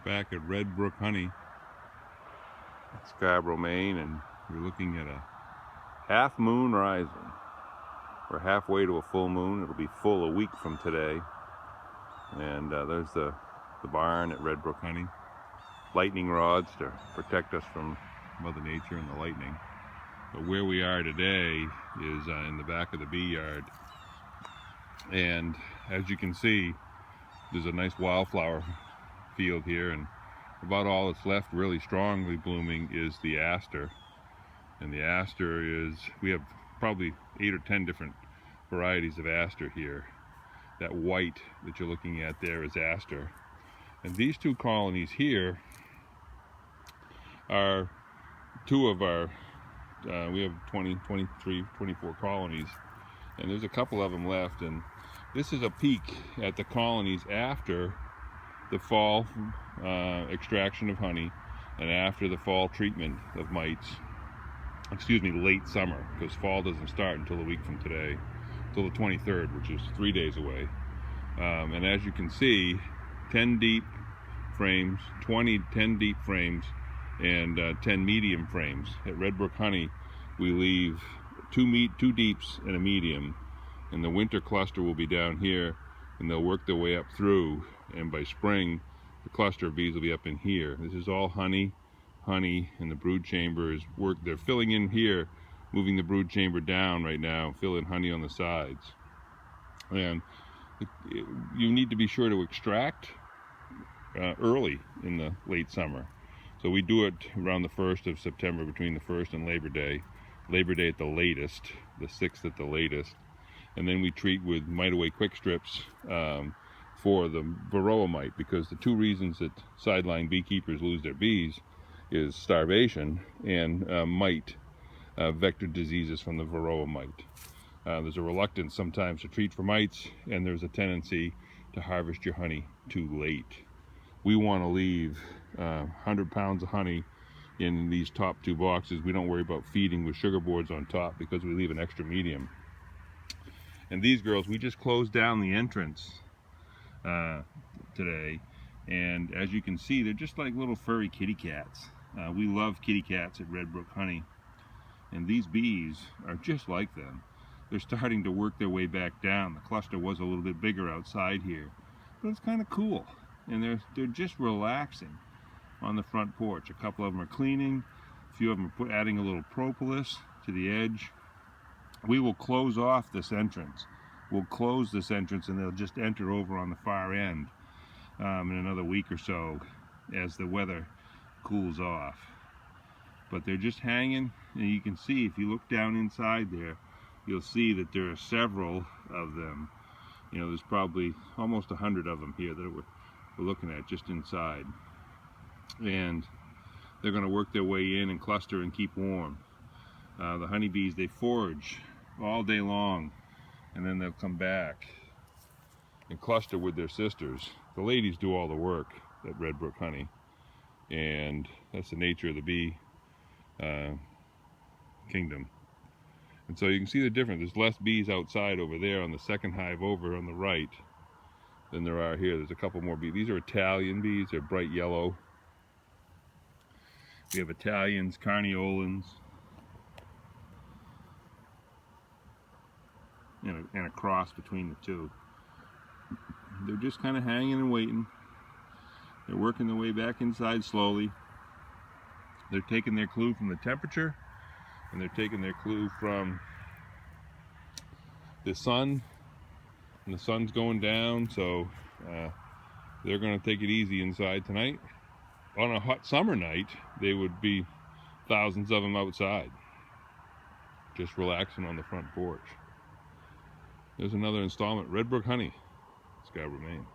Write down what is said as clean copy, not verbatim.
Back at Red Brook Honey, Scarborough, Maine, and we're looking at a half moon rising. We're halfway to a full moon. It'll be full a week from today. And there's the barn at Red Brook Honey. Lightning rods to protect us from Mother Nature and the lightning. But where we are today is in the back of the Beeyard. And as you can see, there's a nice wildflower field here, and about all that's left really strongly blooming is the aster. And the aster is, we have probably 8 or 10 different varieties of aster here. That white that you're looking at there is aster. And these two colonies here are two of our, we have 20, 23, 24 colonies, and there's a couple of them left. And this is a peek at the colonies after the fall extraction of honey and after the fall treatment of mites. Excuse me, late summer, because fall doesn't start until a week from today, till the 23rd, which is 3 days away. And as you can see, 10 deep frames, 10 deep frames, and 10 medium frames. At Red Brook Honey, we leave two deeps and a medium, and the winter cluster will be down here, and they'll work their way up through, and by spring, the cluster of bees will be up in here. This is all honey, and the brood chamber is they're filling in here, moving the brood chamber down right now, filling honey on the sides. And you need to be sure to extract early in the late summer. So we do it around the 1st of September, between the 1st and Labor Day at the latest, the 6th at the latest. And then we treat with mite away quick strips for the varroa mite, because the two reasons that sideline beekeepers lose their bees is starvation and mite, vector diseases from the varroa mite. There's a reluctance sometimes to treat for mites, and there's a tendency to harvest your honey too late. We want to leave 100 pounds of honey in these top 2 boxes. We don't worry about feeding with sugar boards on top because we leave an extra medium. And these girls, we just closed down the entrance today, and as you can see, they're just like little furry kitty cats. We love kitty cats at Red Brook Honey, and these bees are just like them. They're starting to work their way back down. The cluster was a little bit bigger outside here, but it's kind of cool, and they're just relaxing on the front porch. A couple of them are cleaning, a few of them are adding a little propolis to the edge. We will close off this entrance. We'll close this entrance, and they'll just enter over on the far end in another week or so as the weather cools off. But they're just hanging, and you can see, if you look down inside there, you'll see that there are several of them. You know, there's probably almost 100 of them here that we're looking at just inside. And they're going to work their way in and cluster and keep warm. The honeybees, they forage all day long, and then they'll come back and cluster with their sisters. The ladies do all the work at Red Brook Honey, and that's the nature of the bee kingdom. And so you can see the difference. There's less bees outside over there on the second hive over on the right than there are here. There's a couple more bees. These are Italian bees. They're bright yellow. We have Italians, Carniolans, and a cross between the two. They're just kind of hanging and waiting. They're working their way back inside slowly. They're taking their clue from the temperature, and they're taking their clue from the sun, and the sun's going down, so they're going to take it easy inside tonight. On a hot summer night, they would be thousands of them outside, just relaxing on the front porch. There's another installment, Red Brook Honey, Scarborough, Maine.